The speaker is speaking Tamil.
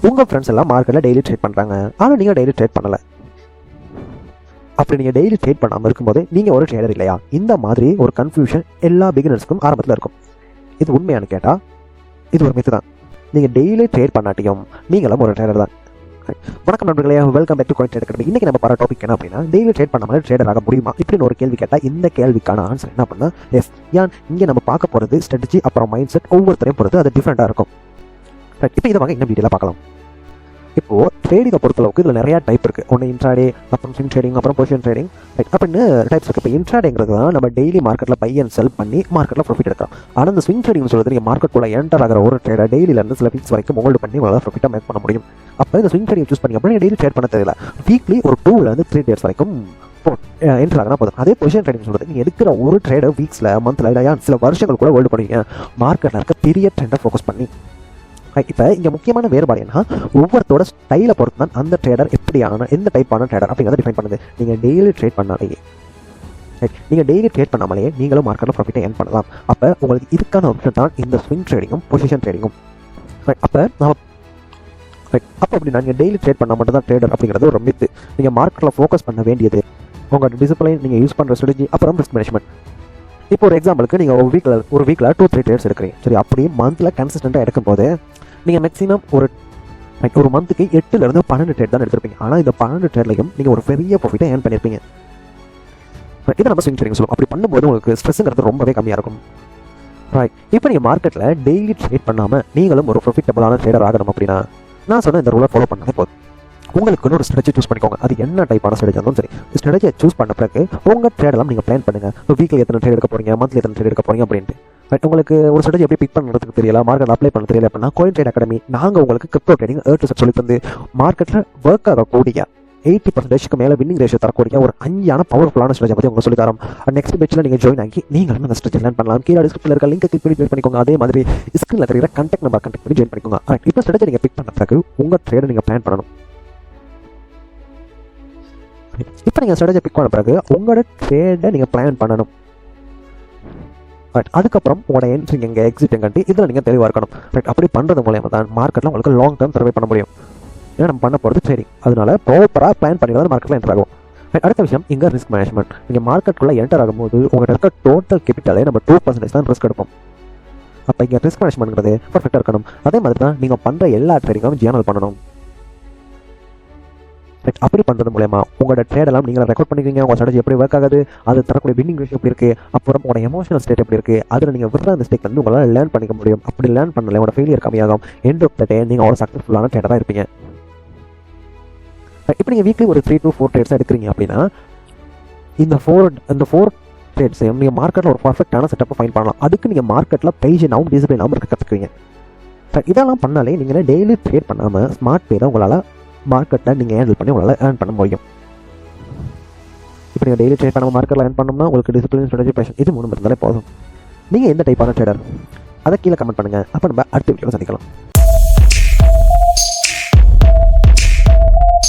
உங்கள் ஃப்ரெண்ட்ஸ் எல்லாம் மார்க்கெட்டில் டெய்லி ட்ரேட் பண்ணுறாங்க, ஆனால் நீங்கள் டெய்லி ட்ரேட் பண்ணலை. அப்படி நீங்கள் டெய்லி ட்ரேட் பண்ணாமல் இருக்கும்போது நீங்கள் ஒரு ட்ரேடர் இல்லையா? இந்த மாதிரி ஒரு கன்ஃபியூஷன் எல்லா பிகினர்ஸ்க்கும் ஆரம்பத்தில் இருக்கும். இது உண்மையானு கேட்டால் இது ஒரு மித்து தான். நீங்கள் டெய்லி ட்ரேட் பண்ணாட்டியும் நீங்களும் ஒரு ட்ரேடர் தான். வணக்கம் நண்பர்களே, welcome back to coin trader academy. இன்றைக்கி நம்ம பாரு டாபிக் என்ன அப்படின்னா, டெய்லி ட்ரேட் பண்ணாமல் ட்ரேடர் ஆக முடியுமா இப்படின்னு ஒரு கேள்வி கேட்டால் இந்த கேள்விக்கான ஆன்சர் என்ன பண்ணால் எஸ். ஏன் இங்கே நம்ம பார்க்க போகிறது ஸ்ட்ராட்டஜி அப்புறம் மைண்ட் செட் ஒவ்வொருத்தரையும் பொறுத்து அது டிஃப்ரெண்ட்டாக இருக்கும். இப்போ இதை வாங்க இன்னும் டீட்டெயிலாக பார்க்கலாம். இப்போது ட்ரேடிங்கை பொறுத்தளவுக்கு இதில் நிறையா டைப் இருக்குது. ஒன்று இன்ட்ராடே, அப்புறம் ஸ்விங் ட்ரேடிங், அப்புறம் பொசிஷன் ட்ரேடிங் அப்படின்னு டைப்ஸ் இருக்குது. இப்போ இன்ட்ராடேங்கிறது தான் நம்ம டெய்லி மார்க்கெட்டில் பை அண்ட் செல் பண்ணி மார்க்கெட்டில் ப்ராஃபிட் எடுக்கலாம். ஆனால் இந்த ஸ்விங் ட்ரேடிங் சொல்கிறது நீங்கள் மார்க்கெட்டுக்குள்ளே என்டர் ஆகிற ஒரு ட்ரேடர் டெய்லியிலேருந்து சில வீக்ஸ் வரைக்கும் ஹோல்டு பண்ணி உங்களால் ப்ராஃபிட்டாக மேக் பண்ண முடியும். அப்போ இந்த ஸ்விங் ட்ரேடிங் சூஸ் பண்ணி அப்படின்னா டெய்லி ட்ரேட் பண்ண தெரியல, வீக்லி ஒரு 2 days வரைக்கும் என்ட்ரு ஆகினா போதும். அதே பொசிஷன் ட்ரேடிங் சொல்கிறது நீங்கள் எடுக்கிற ஒரு ட்ரேடர் வீக்ஸில், மந்த்தில், இல்லையா சில வருஷங்கள் கூட ஹோல்டு பண்ணுவீங்க மார்க்கெட்டில் இருக்க பெரிய ட்ரெண்டை ஃபோக்கஸ் பண்ணி. இப்போ இங்கே முக்கியமான வேறுபாடு என்ன, ஒவ்வொருத்தோட ஸ்டைலை பொறுத்து தான் அந்த ட்ரேடர் எப்படியான எந்த டைப்பான ட்ரேடர் அப்படிங்கிறத டிஃபைன் பண்ணுது. நீங்கள் டெய்லி ட்ரேட் பண்ணாமலேயே நீங்களும் மார்க்கெட்டில் ப்ராஃபிட்டை ஏர்ன் பண்ணலாம். அப்போ உங்களுக்கு இதுக்கான ஆப்ஷன் தான் இந்த ஸ்விங் ட்ரேடிங்கும் பொசிஷன் ட்ரேடிங்கும். அப்போ அப்படின்னா நீங்கள் டெய்லி ட்ரேட் பண்ணால் மட்டும் தான் ட்ரேடர் அப்படிங்கிறது ஒரு மித்து. நீங்கள் மார்க்கெட்டில் ஃபோக்கஸ் பண்ண வேண்டியது உங்களோட டிசிப்ளின், நீங்கள் யூஸ் பண்ணுற ஸ்ட்ராட்டஜி, அப்புறம் ரிஸ்க் மேனேஜ்மெண்ட். இப்போ ஒரு எக்ஸாம்பிளுக்கு நீங்கள் ஒரு வீக்கில் 2-3 ட்ரேட்ஸ் எடுக்கிறீங்க. சரி, அப்படியே மந்தில் கன்சிஸ்டண்ட்டாக எடுக்கும்போது நீங்கள் மேக்ஸிமம் ஒரு மந்த்துக்கு 8 to 12 ட்ரேட் தான் எடுத்திருப்பீங்க. ஆனால் இந்த 12 ட்ரேட்லையும் நீங்கள் ஒரு பெரிய ப்ராஃபிட்டை ஏர்ன் பண்ணியிருப்பீங்க. இதை நம்ம ஸ்விங் ட்ரேடிங் சொல்லுவோம். அப்படி பண்ணும்போது உங்களுக்கு ஸ்ட்ரெஸ்ஸுங்கிறது ரொம்பவே கம்மியாக இருக்கும். இப்போ நீங்கள் மார்க்கெட்டில் டெய்லி ட்ரேட் பண்ணாமல் நீங்களும் ஒரு ப்ராஃபிட்டபிளான ட்ரேடர் ஆகணும் அப்படின்னா நான் சொன்ன இந்த ரூலை ஃபாலோ பண்ணாலே போதும். உங்களுக்குன்னு ஒரு ஸ்ட்ராட்டஜி சூஸ் பண்ணிக்கோங்க. அது என்ன டைப்பான ஸ்ட்ராட்டஜி இருந்தாலும் சரி, ஸ்ட்ராட்டஜியை சூஸ் பண்ண பிறகு உங்கள் ட்ரேடெல்லாம் நீங்கள் பிளான் பண்ணுங்கள். வீக்லி எத்தனை ட்ரேட் எடுக்க போகிறீங்க, மந்த்லி எத்தனை ட்ரேட் எடுக்க போகிறீங்க அப்படின்ட்டு. உங்களுக்கு ஒரு ஸ்ட்ராட்டஜி எப்படி பிக் பண்ணுறதுக்கு தெரியல, மார்க்கெட் அப்ளை பண்ண தெரியல அப்படின்னா காயின் ட்ரேட் அகாடமி நாங்கள் உங்களுக்கு கிரிப்டோ ட்ரேடிங் சொல்லி தந்து மார்க்கெட்டில் ஒர்க் ஆகக்கூடிய 80% மேலே வின்னிங் ரேஷியோ தரக்கூடிய ஒரு 5 பவர்ஃபுல்லான ஸ்ட்ராட்டஜி பற்றி உங்களுக்கு சொல்லி தரோம். நெக்ஸ்ட் பேட்சில் நீங்கள் ஜாயின் ஆகி நீங்களும் அந்த ஸ்ட்ராட்டஜி லேர்ன் பண்ணலாம். கீழே டிஸ்கிரிப்ஷனில் இருக்க லிங்க் கிளிக் பண்ணி ஜாயின் பண்ணிக்கோங்க. அதே மாதிரி ஸ்க்ரீனில் இருக்கிற கான்டாக்ட் நம்பர் கான்டாக்ட் பண்ணி ஜாயின் பண்ணிக்கோங்க. இப்போ ஸ்ட்ராட்டஜி நீங்கள் பிக் பண்ண பிறகு உங்கள் ட்ரேடை நீங்கள் பிளான் பண்ணணும். இப்போ நீங்கள் ஸ்ட்ராட்டஜி பிக் பண்ண பிறகு உங்களோட ட்ரேடை நீங்கள் பிளான் பண்ணணும். அதுக்கப்புறம் உங்களோட என்ட்ரி எங்கே, எக்ஸிட் எங்கே, இதில் நீங்கள் தெளிவாக இருக்கணும். அப்படி பண்ணுறது மூலயமா தான் மார்க்கெட்டில் உங்களுக்கு லாங் டேர்ம் சர்வே பண்ண முடியும். ஏன்னா நம்ம பண்ண போகிறது ட்ரேடிங், அதனால ப்ராப்பராக பிளான் பண்ணி தான் மார்க்கெட்டில் என்டர் ஆகும். அடுத்த விஷயம் இங்கே ரிஸ்க் மேனேஜ்மெண்ட். நீங்கள் மார்க்கெட்டுக்குள்ளே என்டர் ஆகும்போது உங்கள்கிட்ட இருக்க டோட்டல் கேபிட்டலே நம்ம 2% தான் ரிஸ்க் எடுப்போம். அப்போ இங்கே ரிஸ்க் மேனேஜ்மெண்ட்ங்கிறது பர்ஃபெக்டாக இருக்கணும். அதே மாதிரி தான் நீங்கள் பண்ணுற எல்லா ட்ரேடிங்கும் ஜேர்னல் பண்ணணும். அப்படி பண்ணுறது மூலமா உங்களோட ட்ரேடெல்லாம் நீங்கள் ரெக்கார்ட் பண்ணிக்கிறீங்க. உங்கள் ஸ்ட்ராட்டஜி எப்படி ஒர்க் ஆகுது, அது தரக்கூடிய வின்னிங் ரேஷியோ எப்படி இருக்குது, அப்புறம் உங்களோட எமோஷனல் ஸ்டேட் எப்படி இருக்குது, அதில் நீங்கள் விடுற அந்த ஸ்டேக் வந்து உங்களால் லேர்ன் பண்ணிக்க முடியும். அப்படி லேர்ன் பண்ணல உங்களோட ஃபெயிலியர் கம்மியாகும். எண்ட் ஆஃப் த டே நீங்கள் ஒரு சக்ஸஸ்ஃபுல்லான ட்ரேடராக இருப்பீங்க. இப்போ நீங்கள் வீக்லி ஒரு 3 to 4 ட்ரேட்ஸ் எடுக்கிறீங்க அப்படின்னா இந்த 4 ட்ரேட்ஸையும் நீங்கள் மார்க்கெட்டில் ஒரு பர்ஃபெக்டான செட்டப்பை ஃபைன் பண்ணலாம். அதுக்கு நீங்கள் மார்க்கெட்டில் பேஷனாகவும் டிசிப்ளினாகவும் இருக்க கற்றுக்குவீங்க. இதெல்லாம் பண்ணாலே நீங்கள் டெய்லி ட்ரேட் பண்ணாமல் ஸ்மார்ட் பேரை உங்களால் மார்க்கெட்டில் நீங்கள் ஹேண்டில் பண்ணி உங்களால் ஏர்ன் பண்ண முடியும். இப்போ நீங்கள் டெய்லி ட்ரேட் பண்ணாமல் மார்க்கெட்டில் ஏர்ன் பண்ணோம்னா உங்களுக்கு டிசிப்ளின், ஸ்ட்ராட்டஜி, பேஷன் இது 3 இருந்தாலே போதும். நீங்கள் எந்த டைப்பான ட்ரேடர் அதை கீழே கமெண்ட் பண்ணுங்கள். அப்போ நம்ம அடுத்த வீடியோவில் சந்திக்கலாம்.